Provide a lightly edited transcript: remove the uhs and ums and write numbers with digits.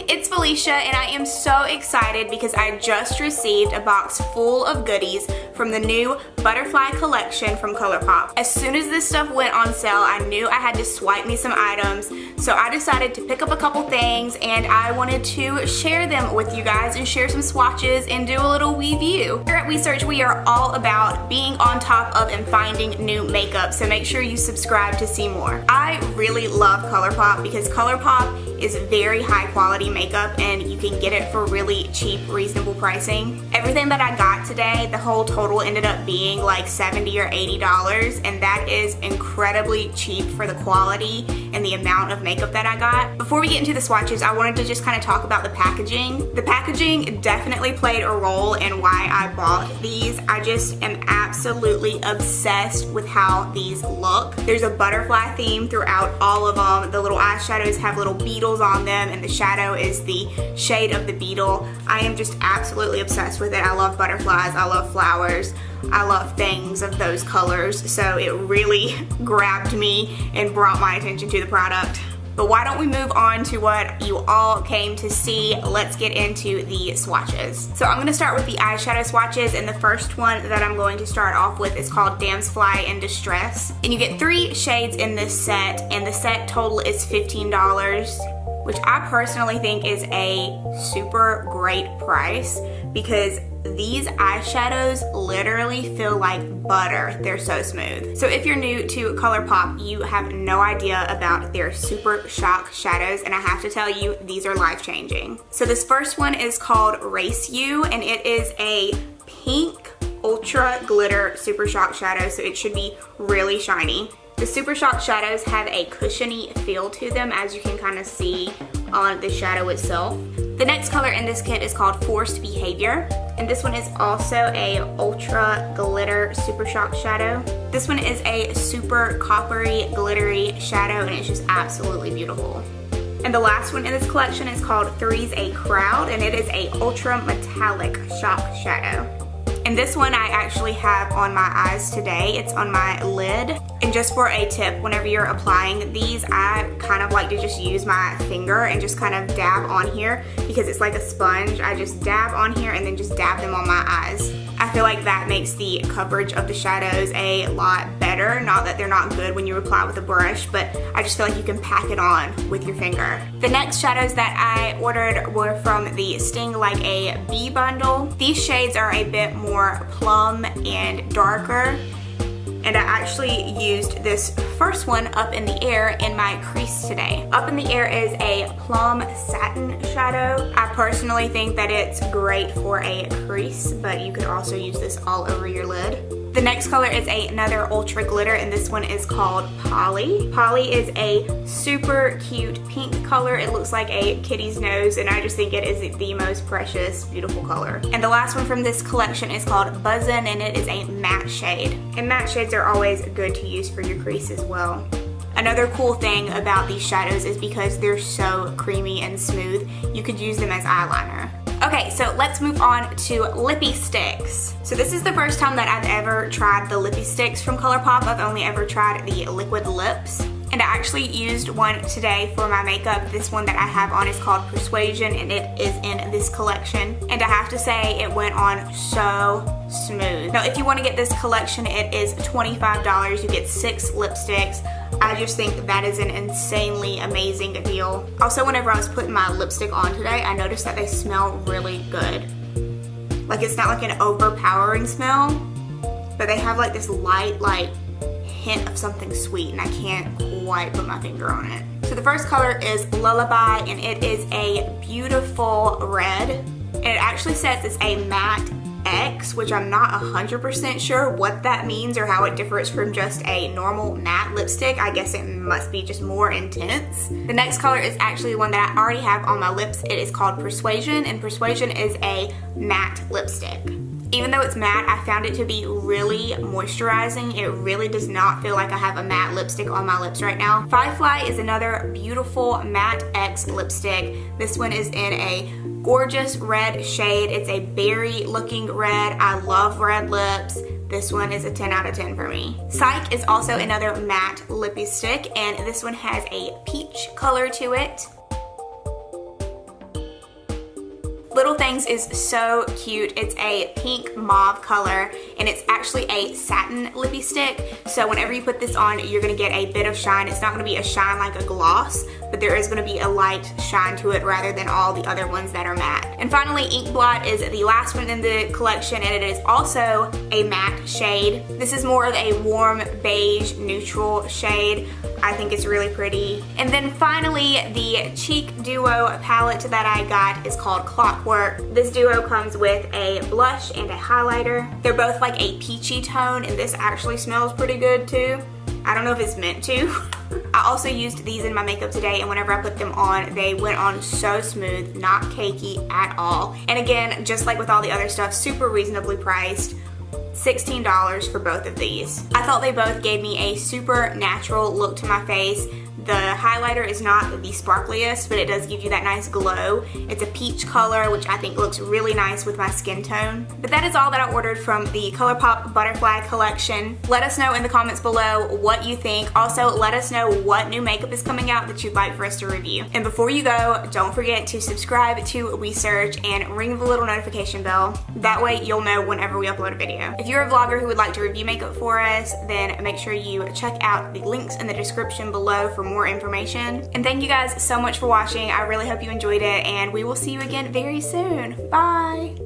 It's Phylesha and I am so excited because I just received a box full of goodies from the new Butterfly collection from ColourPop. As soon as this stuff went on sale, I knew I had to swipe me some items, so I decided to pick up a couple things and I wanted to share them with you guys and share some swatches and do a little Wheeview. Here at Wheesearch, we are all about being on top of and finding new makeup, so make sure you subscribe to see more. I really love ColourPop because ColourPop is very high quality makeup and you can get it for really cheap, reasonable pricing. Everything that I got today, the whole total ended up being like $70 or $80, and that is incredibly cheap for the quality and the amount of makeup that I got. Before we get into the swatches, I wanted to just kind of talk about the packaging. The packaging definitely played a role in why I bought these. I just am absolutely obsessed with how these look. There's a butterfly theme throughout all of them. The little eyeshadows have little beetles on them and the shadow is the shade of the beetle. I am just absolutely obsessed with it. I love butterflies, I love flowers, I love things of those colors, so it really grabbed me and brought my attention to the product. But why don't we move on to what you all came to see? Let's get into the swatches. So I'm going to start with the eyeshadow swatches, and the first one that I'm going to start off with is called Damsfly in Distress. And you get 3 shades in this set, and the set total is $15, which I personally think is a super great price because these eyeshadows literally feel like butter. They're so smooth. So if you're new to ColourPop, you have no idea about their Super Shock shadows, and I have to tell you, these are life-changing. So this first one is called Race You, and it is a pink ultra glitter Super Shock shadow, so it should be really shiny. The Super Shock shadows have a cushiony feel to them, as you can kind of see on the shadow itself. The next color in this kit is called Forced Behavior, and this one is also a ultra glitter Super Shock shadow. This one is a super coppery glittery shadow, and it's just absolutely beautiful. And the last one in this collection is called Three's a Crowd, and it is a ultra metallic shock shadow. And this one I actually have on my eyes today. It's on my lid. And just for a tip, whenever you're applying these, I kind of like to just use my finger and just kind of dab on here because it's like a sponge. I just dab on here and then just dab them on my eyes. I feel like that makes the coverage of the shadows a lot better. Not that they're not good when you apply with a brush, but I just feel like you can pack it on with your finger. The next shadows that I ordered were from the Sting Like a Bee bundle. These shades are a bit more plum and darker, and I actually used this first one, Up in the Air, in my crease today. Up in the Air is a plum satin shadow. I personally think that it's great for a crease, but you could also use this all over your lid. The next color is another ultra glitter, and this one is called Polly. Polly is a super cute pink color. It looks like a kitty's nose, and I just think it is the most precious, beautiful color. And the last one from this collection is called Buzzin', and it is a matte shade. And matte shades are always good to use for your crease as well. Another cool thing about these shadows is because they're so creamy and smooth, you could use them as eyeliner. Okay, so let's move on to Lippie sticks. So this is the first time that I've ever tried the Lippie sticks from ColourPop. I've only ever tried the liquid lips. And I actually used one today for my makeup. This one that I have on is called Persuasion, and it is in this collection. And I have to say, it went on so smooth. Now, if you want to get this collection, it is $25. You get 6 lipsticks. I just think that is an insanely amazing deal. Also, whenever I was putting my lipstick on today, I noticed that they smell really good. Like, it's not like an overpowering smell, but they have like this light, like, hint of something sweet, and I can't quite put my finger on it. So the first color is Lullaby, and it is a beautiful red. And it actually says it's a matte X, which I'm not 100% sure what that means or how it differs from just a normal matte lipstick. I guess it must be just more intense. The next color is actually one that I already have on my lips. It is called Persuasion, and Persuasion is a matte lipstick. Even though it's matte, I found it to be really moisturizing. It really does not feel like I have a matte lipstick on my lips right now. Firefly is another beautiful matte X lipstick. This one is in a gorgeous red shade. It's a berry looking red. I love red lips. This one is a 10 out of 10 for me. Psych is also another matte lippy stick, and this one has a peach color to it. Little Things is so cute. It's a pink mauve color, and it's actually a satin lippy stick. So whenever you put this on, you're gonna get a bit of shine. It's not gonna be a shine like a gloss, but there is gonna be a light shine to it rather than all the other ones that are matte. And finally, Ink Blot is the last one in the collection, and it is also a matte shade. This is more of a warm beige neutral shade. I think it's really pretty. And then finally, the Cheek Duo palette that I got is called Clockwork. This duo comes with a blush and a highlighter. They're both like a peachy tone, and this actually smells pretty good too. I don't know if it's meant to. I also used these in my makeup today, and whenever I put them on, they went on so smooth, not cakey at all. And again, just like with all the other stuff, super reasonably priced. $16 for both of these. I thought they both gave me a super natural look to my face. The highlighter is not the sparkliest, but it does give you that nice glow. It's a peach color, which I think looks really nice with my skin tone. But that is all that I ordered from the ColourPop Butterfly collection. Let us know in the comments below what you think. Also, let us know what new makeup is coming out that you'd like for us to review. And before you go, don't forget to subscribe to Wheesearch and ring the little notification bell. That way you'll know whenever we upload a video. If you're a vlogger who would like to review makeup for us, then make sure you check out the links in the description below for more information. And thank you guys so much for watching. I really hope you enjoyed it, and we will see you again very soon. Bye!